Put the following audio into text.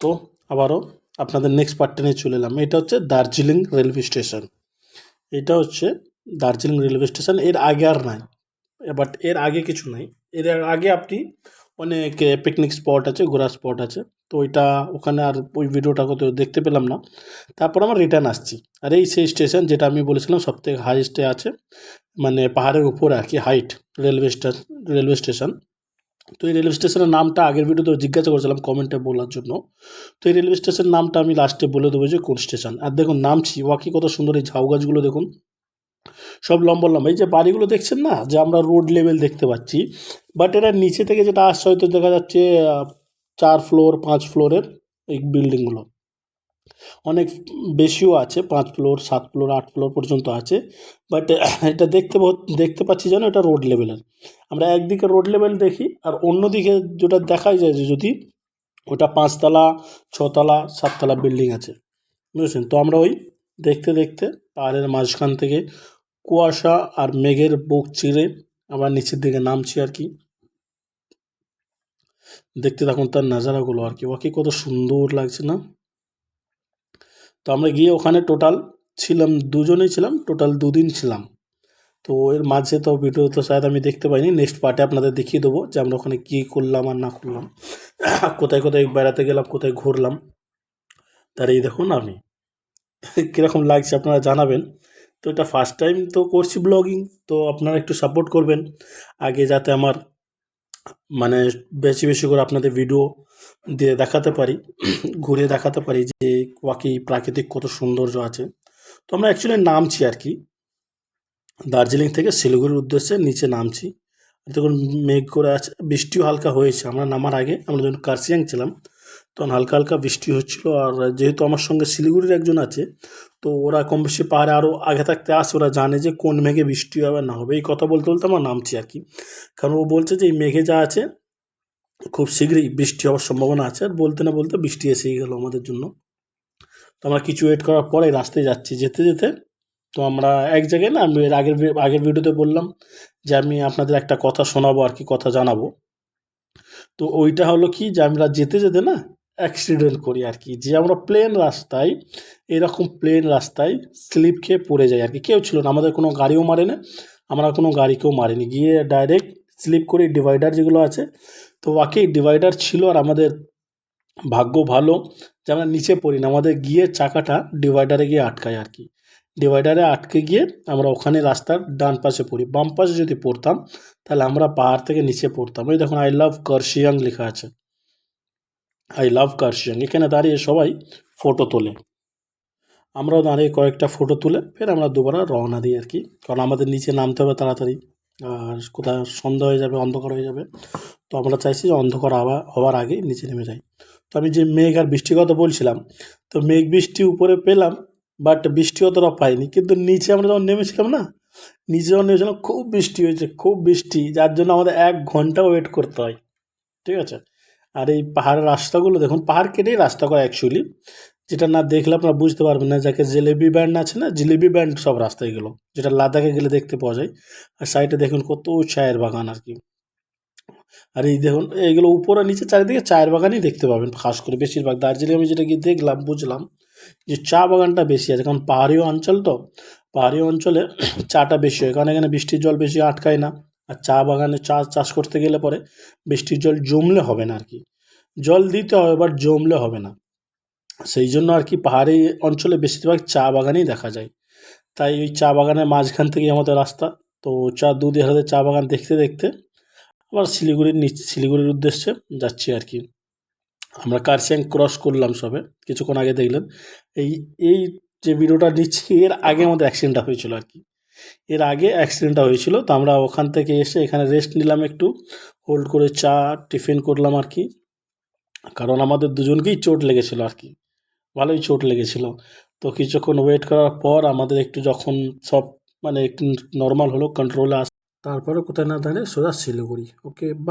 তো আবারও আপনাদের নেক্সট পার্টটা নিয়ে চলে এলাম। এটা হচ্ছে দার্জিলিং রেলওয়ে স্টেশন। এটা হচ্ছে দার্জিলিং রেলওয়ে স্টেশন। এর আগে আর নাই, বাট এর আগে কিছু নাই। এর আগে আপনি অনেক পিকনিক স্পট আছে, ঘোরার স্পট আছে। তো ওইটা ওখানে আর ওই ভিডিওটা তো দেখতে পেলাম না। তারপর আমরা রিটার্ন আসছি। আর এই সেই স্টেশন যেটা আমি বলেছিলাম সবথেকে হাইয়েস্টে আছে, মানে পাহাড়ের উপরে আর কি হাইট রেলওয়ে স্টেশন। তো এই রেলওয়ে স্টেশনের নামটা আগের ভিডিওতে জিজ্ঞাসা করেছিলাম কমেন্টে বলার জন্য। তো এই রেলওয়ে স্টেশন নামটা আমি লাস্টে বলে দেবো যে কোন স্টেশন। আর দেখুন নামছি, ওয়াকি কত সুন্দর এই ঝাউ গাছগুলো দেখুন, সব লম্বা লম্বা। এই যে বাড়িগুলো দেখছেন না, যে আমরা রোড লেভেল দেখতে পাচ্ছি, বাট এরা নিচে থেকে যেটা আসছে হয়তো দেখা যাচ্ছে 4 ফ্লোর 5 ফ্লোরের এই বিল্ডিংগুলো। অনেক বেশিও আছে, 5 ফ্লোর 7 ফ্লোর 8 ফ্লোর পর্যন্ত আছে। বাট এটা দেখতে পাচ্ছি যেন এটা রোড লেভেলের। আমরা একদিকে রোড লেভেল দেখি, আর অন্যদিকে যেটা দেখা যায় যে যদি ওটা 5 তলা 6 তলা 7 তলা বিল্ডিং আছে, বুঝেছেন। তো আমরা ওই দেখতে দেখতে পাহাড়ের মাঝখান থেকে কুয়াশা আর মেঘের বুক চিরে আমরা নিচের দিকে নামছি আর কি। দেখতে থাকুন তার নাজারাগুলো আর কি, ওকে কত সুন্দর লাগছে না। তো আমরা গিয়ে ওখানে টোটাল ছিলাম, দুজনেই ছিলাম, টোটাল 2 দিন ছিলাম। তো এর মাঝে তো ভিডিও তো শায়দ আমি দেখতে পাইনি, নেক্সট পার্টে আপনাদের দেখিয়ে দেবো যে আমরা ওখানে কী করলাম আর না করলাম, কোথায় কোথায় বেড়াতে গেলাম, কোথায় ঘুরলাম। তার এই দেখুন আমি কীরকম লাগছে আপনারা জানাবেন। তো এটা ফার্স্ট টাইম তো করছি ব্লগিং, তো আপনারা একটু সাপোর্ট করবেন আগে, যাতে আমার মানে বেশি বেশি করে আপনাদের ভিডিও দিয়ে দেখাতে পারি, ঘুরে দেখাতে পারি যে বাকি প্রাকৃতিক কত সৌন্দর্য আছে। তো আমরা অ্যাকচুয়ালি নামছি আর কি, দার্জিলিং থেকে শিলিগুড়ির উদ্দেশ্যে নিচে নামছি। দেখুন মেঘ করে আছে, বৃষ্টিও হালকা হয়েছে। আমরা নামার আগে আমরা যখন কার্শিয়াং ছিলাম তখন হালকা হালকা বৃষ্টি হচ্ছিল। আর যেহেতু আমার সঙ্গে শিলিগুড়ির একজন আছে, তো ওরা কম বেশি পাহাড়ে আরও আগে থাকতে আসে, ওরা জানে যে কোন মেঘে বৃষ্টি হবে না হবে। এই কথা বলতে বলতে আমরা নামছি আর কি, কারণ ও বলছে যে এই মেঘে যা আছে খুব শীঘ্রই বৃষ্টি হওয়ার সম্ভাবনা আছে। আর বলতে না বলতে বৃষ্টি এসেই গেল আমাদের জন্য। তো আমরা কিছু ওয়েট করার পরে রাস্তায় যাচ্ছি, যেতে যেতে তো আমরা এক জায়গায় না, আমি এর আগের ভিডিওতে বললাম যে আমি আপনাদের একটা কথা শোনাবো আর কি, কথা জানাবো। তো ওইটা হলো কি, যে আমরা যেতে যেতে না অ্যাক্সিডেন্ট করি আর কি, যে আমরা প্লেন রাস্তায়, এরকম প্লেন রাস্তায় স্লিপ খেয়ে পড়ে যাই আর কি। কেউ ছিল না, আমাদের কোনো গাড়িও মারে না, আমরা কোনো গাড়িকেও মারিনি, গিয়ে ডাইরেক্ট স্লিপ করি ডিভাইডার যেগুলো আছে। তো বাকি ডিভাইডার ছিল, আর আমাদের ভাগ্য ভালো যে আমরা নিচে পড়ি না, আমাদের গিয়ে চাকাটা ডিভাইডারে গিয়ে আটকায় আর কি। ডিভাইডারে আটকে গিয়ে আমরা ওখানে রাস্তার ডান পাশে পড়ি। বাম পাশে যদি পড়তাম তাহলে আমরা পাহাড় থেকে নিচে পড়তাম। এই দেখুন আই লাভ কার্শিয়াং লেখা আছে, আই লাভ কার্শিয়াং। এখানে দাঁড়িয়ে সবাই ফটো তোলে, আমরাও দাঁড়িয়ে কয়েকটা ফটো তুলে ফের আমরা দুবার রওনা দিই আর কি, কারণ আমাদের নিচে নামতে হবে তাড়াতাড়ি, আর কোথায় সন্ধ্যা হয়ে যাবে, অন্ধকার হয়ে যাবে। তো আমরা চাইছি যে অন্ধকার হওয়ার আগে নিচে নেমে যাই। তো আমি যে মেঘ আর বৃষ্টির কথা বলছিলাম, তো মেঘ বৃষ্টি উপরে পেলাম, বাট বৃষ্টি অতটা পাইনি। কিন্তু নিচে আমরা যখন নেমেছিলাম না, নিচে যখন নেমেছিলাম খুব বৃষ্টি হয়েছে, খুব বৃষ্টি, যার জন্য আমাদের 1 ঘন্টা ওয়েট করতে হয়, ঠিক আছে। আর এই পাহাড়ের রাস্তাগুলো দেখুন, পাহাড় কেটেই রাস্তা করা অ্যাকচুয়ালি, যেটা না দেখলে আপনারা বুঝতে পারবেন না। যাকে জিলেবি ব্যান্ড আছে না, জিলেবি ব্যান্ড সব রাস্তায় এগুলো, যেটা লাদাখে গেলে দেখতে পাওয়া যায়। আর সাইডে দেখুন কত চায়ের বাগান আর কি। আর এই দেখুন এইগুলো উপরে নিচে চারিদিকে চায়ের বাগানই দেখতে পাবেন, খাস করে বেশিরভাগ। দার্জিলিং আমি যেটা গিয়ে দেখলাম, বুঝলাম যে চা বাগানটা বেশি আছে, কারণ পাহাড়ি অঞ্চল তো, পাহাড়ি অঞ্চলে চাটা বেশি হয়, কারণ এখানে বৃষ্টির জল বেশি আটকায় না। আর চা বাগানে চাষ করতে গেলে পরে বৃষ্টির জল জমলে হবে না আর কি, জল দিতে হবে বাট জমলে হবে না। সেই জন্য আর কি পাহাড়ি অঞ্চলে বেশিরভাগ চা বাগানই দেখা যায়। তাই ওই চা বাগানের মাঝখান থেকেই আমাদের রাস্তা। তো দুধারে চা বাগান দেখতে দেখতে আবার শিলিগুড়ির উদ্দেশ্যে যাচ্ছি আর কি। আমরা কার্শিয়াং ক্রস করলাম সবে, কিছুক্ষণ আগে দেখলেন। এই এই যে ভিডিওটা নিচ্ছি, এর আগে আমাদের অ্যাক্সিডেন্টটা হয়েছিল আর কি, এর আগে অ্যাক্সিডেন্টটা হয়েছিল। তো আমরা ওখান থেকে এসে এখানে রেস্ট নিলাম, একটু হোল্ড করে চা টিফিন করলাম আর কি, কারণ আমাদের দুজনকেই চোট লেগেছিল আর কি, ভালোই চোট লেগেছিল। তো কিছুক্ষণ ওয়েট করার পর আমাদের একটু যখন সব মানে একটু নর্মাল হলো, কন্ট্রোলে তারপরে কোথায় না দাঁড়িয়ে সোজা শিলিগুড়ি। ওকে বা